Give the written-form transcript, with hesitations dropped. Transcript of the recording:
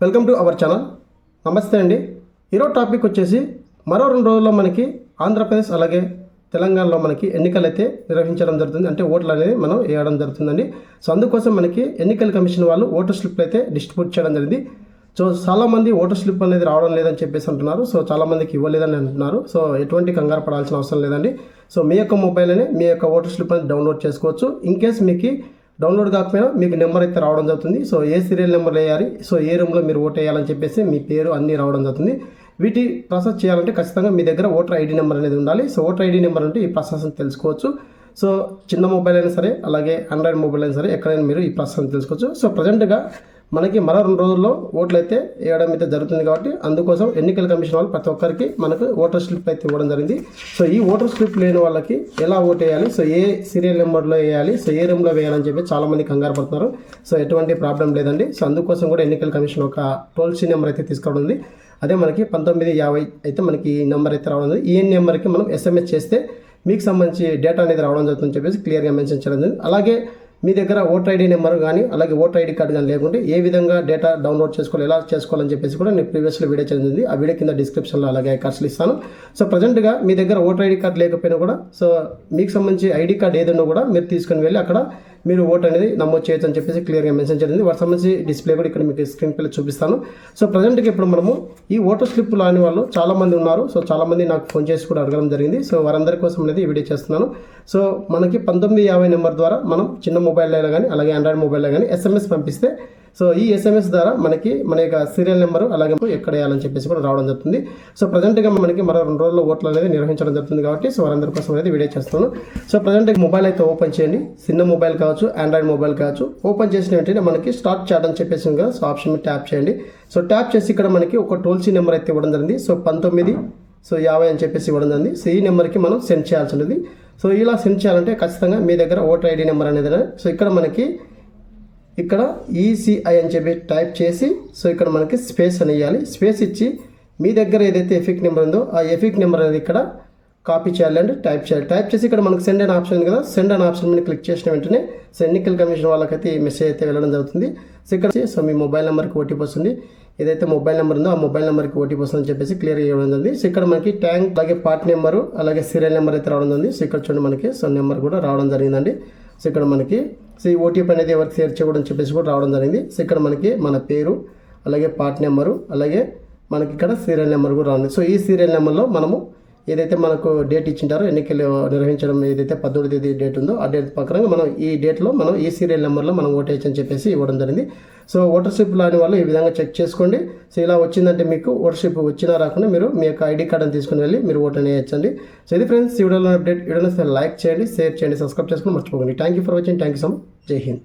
Welcome to our channel. నమస్తే అండి. ఈరోజు టాపిక్ వచ్చేసి మరో 2 రోజుల్లో మనకి ఆంధ్రప్రదేశ్ అలాగే తెలంగాణలో మనకి ఎన్నికలు అయితే నిర్వహించడం జరుగుతుంది. అంటే ఓట్లు అనేది మనం వేయడం జరుగుతుందండి. సో అందుకోసం మనకి ఎన్నికల కమిషన్ వాళ్ళు ఓటర్ స్లిప్లు అయితే డిస్ట్రిబ్యూట్ చేయడం జరిగింది. సో చాలామంది ఓటర్ స్లిప్ అనేది రావడం లేదని చెప్పేసి అంటున్నారు. సో చాలామందికి ఇవ్వలేదని అంటున్నారు. సో ఎటువంటి కంగారు పడాల్సిన అవసరం లేదండి. సో మీ యొక్క మొబైల్లోనే మీ యొక్క ఓటర్ స్లిప్ అనేది డౌన్లోడ్ చేసుకోవచ్చు. ఇన్ కేస్ మీకు డౌన్లోడ్ కాకపోయినా మీకు నెంబర్ అయితే రావడం జరుగుతుంది. సో ఏ సీరియల్ నెంబర్ వేయాలి, సో ఏ రూమ్లో మీరు ఓట్ వేయాలని చెప్పేసి మీ పేరు అన్నీ రావడం జరుగుతుంది. వీటి ప్రాసెస్ చేయాలంటే ఖచ్చితంగా మీ దగ్గర ఓటర్ ఐడి నెంబర్ అనేది ఉండాలి. సో ఓటర్ ఐడి నెంబర్ అంటే ఈ ప్రాసెస్ తెలుసుకోవచ్చు. సో చిన్న మొబైల్ అయినా సరే అలాగే ఆండ్రాయిడ్ మొబైల్ అయినా సరే ఎక్కడైనా మీరు ఈ ప్రాసెస్ తెలుసుకోవచ్చు. సో ప్రజెంట్గా మనకి మరో 2 రోజుల్లో ఓట్లు అయితే వేయడం అయితే జరుగుతుంది. కాబట్టి అందుకోసం ఎన్నికల కమిషన్ వాళ్ళు ప్రతి ఒక్కరికి మనకు ఓటర్ స్లిప్ అయితే ఇవ్వడం జరిగింది. సో ఈ ఓటర్ స్లిప్ లేని వాళ్ళకి ఎలా ఓట్ వేయాలి, సో ఏ సీరియల్ నెంబర్లో వేయాలి, సో ఏ రూమ్లో వేయాలని చెప్పి చాలామంది కంగారు పడుతున్నారు. సో ఎటువంటి ప్రాబ్లం లేదండి. సో అందుకోసం కూడా ఎన్నికల కమిషన్ ఒక టోల్ ఫ్రీ నెంబర్ అయితే తీసుకోవడం ఉంది. అదే మనకి 1950 అయితే మనకి ఈ నెంబర్ అయితే రావడం ఉంది. ఈ నెంబర్కి మనం SMS చేస్తే మీకు సంబంధించి డేటా అనేది రావడం జరుగుతుందని చెప్పేసి క్లియర్గా మెన్షన్ చేయడం జరిగింది. అలాగే మీ దగ్గర ఓటర్ ఐడి నెంబర్ కానీ అలాగే ఓటర్ ఐడి కార్డు కానీ లేకుంటే ఏ విధంగా డేటా డౌన్లోడ్ చేసుకోవాలి, ఎలా చేసుకోవాలని చెప్పేసి కూడా నేను ప్రీవియస్లో వీడియో చేసింది. ఆ వీడియో కింద డిస్క్రిప్షన్లో అలాగే ఐకార్డ్స్లు ఇస్తాను. సో ప్రజెంట్గా మీ దగ్గర ఓటర్ ఐడి కార్డు లేకపోయినా కూడా సో మీకు సంబంధించి ఐడి కార్డు ఏదైనా కూడా మీరు తీసుకుని వెళ్ళి అక్కడ మీరు ఓట్ అనేది నమోదు చేయొచ్చు అని చెప్పేసి క్లియర్గా మెన్షన్ చేసింది. వాటి సంబంధించి డిస్ప్లే కూడా ఇక్కడ మీకు స్క్రీన్ పై చూపిస్తాను. సో ప్రజెంట్గా ఇప్పుడు మనము ఈ ఓటర్ స్లిప్ లాని వాళ్ళు చాలామంది ఉన్నారు. సో చాలామంది నాకు ఫోన్ చేసి కూడా అడగడం జరిగింది. సో వారందరి కోసం అనేది ఈ వీడియో చేస్తున్నాను. సో మనకి 1950 నెంబర్ ద్వారా మనం చిన్న మొబైల్లో కానీ అలాగే ఆండ్రాయిడ్ మొబైల్లో కానీ SMS పంపిస్తే సో ఈ SMS ద్వారా మనకి మన యొక్క సీరియల్ నెంబరు అలాగే ఎక్కడ వేయాలని చెప్పేసి కూడా రావడం జరుగుతుంది. సో ప్రజెంట్గా మనకి మరో 2 రోజుల్లో ఓట్లు అనేది నిర్వహించడం జరుగుతుంది. కాబట్టి సో వారందరి కోసం అనేది వీడియో చేస్తున్నాను. సో ప్రజెంట్గా మొబైల్ అయితే ఓపెన్ చేయండి. చిన్న మొబైల్ కావచ్చు, ఆండ్రాయిడ్ మొబైల్ కావచ్చు. ఓపెన్ చేసిన వెంటనే మనకి స్టార్ట్ చాట్ అని చెప్పేసి కదా, సో ఆప్షన్ ట్యాప్ చేయండి. సో ట్యాప్ చేసి ఇక్కడ మనకి ఒక టోల్ ఫ్రీ నెంబర్ అయితే ఇవ్వడం జరిగింది. సో 1950 అని చెప్పేసి ఇవ్వడం జరిగింది. సో ఈ నెంబర్కి మనం సెండ్ చేయాల్సి ఉంటుంది. సో ఇలా సెండ్ చేయాలంటే ఖచ్చితంగా మీ దగ్గర ఓటర్ ఐడి నెంబర్ అనేది సో ఇక్కడ మనకి ఇక్కడ ECI అని చెప్పి టైప్ చేసి సో ఇక్కడ మనకి స్పేస్ అని ఇవ్వాలి. స్పేస్ ఇచ్చి మీ దగ్గర ఏదైతే ఎఫిక్ నెంబర్ ఉందో ఆ ఎఫిక్ నెంబర్ అనేది ఇక్కడ కాపీ చేయాలి అంటే టైప్ చేయాలి. టైప్ చేసి ఇక్కడ మనకు సెండ్ అనే ఆప్షన్ ఉంది కదా, సెండ్ అనే ఆప్షన్ మీద క్లిక్ చేసిన వెంటనే సో ఎన్నికల కమిషన్ వాళ్ళకైతే ఈ మెసేజ్ అయితే వెళ్ళడం జరుగుతుంది. సో ఇక్కడ సో మీ మొబైల్ నెంబర్కి ఓటీపీ వస్తుంది. ఏదైతే మొబైల్ నెంబర్ ఉందో ఆ మొబైల్ నెంబర్కి ఓటీపీ వస్తుందని చెప్పేసి క్లియర్గా ఇవ్వడం జరిగింది. సో ఇక్కడ మనకి ట్యాంక్ అలాగే పార్ట్ నెంబరు అలాగే సీరియల్ నెంబర్ అయితే రావడం జరిగింది. సో ఇక్కడ చూడండి మనకి సో నెంబర్ కూడా రావడం జరిగిందండి. సో ఇక్కడ మనకి సో ఈ ఓటీపీ అనేది ఎవరికి షేర్ చేయకూడదని చెప్పేసి కూడా రావడం జరిగింది. సో ఇక్కడ మనకి మన పేరు అలాగే పార్ట్ నెంబరు అలాగే మనకి ఇక్కడ సీరియల్ నెంబర్ కూడా రాఉంది. సో ఈ సీరియల్ నెంబర్లో మనము ఏదైతే మనకు డేట్ ఇచ్చింటారో ఎన్నికలు నిర్వహించడం ఏదైతే 18వ తేదీ డేట్ ఉందో ఆ డేట్ ప్రకారంగా మనం ఈ డేట్లో మనం ఈ సీరియల్ నెంబర్లో మనం ఓట్ వేయచ్చని చెప్పేసి ఇవ్వడం జరిగింది. సో ఓటర్ స్లిప్ లాని వాళ్ళు ఈ విధంగా చెక్ చేసుకోండి. సో ఇలా వచ్చిందంటే మీకు ఓటర్ స్లిప్ వచ్చినా రాకుండా మీరు మీ యొక్క ఐడి కార్డుని తీసుకుని వెళ్ళి మీరు ఓట్ అని వేయచ్చండి. సో ఇది ఫ్రెండ్స్ ఈ వీడియోలో అప్డేట్. వీడియోని లైక్ చేయండి, షేర్ చేయండి, సబ్స్క్రైబ్ చేసుకుని మర్చిపోకండి. Thank you for watching. Thank you so much. జై హింద్.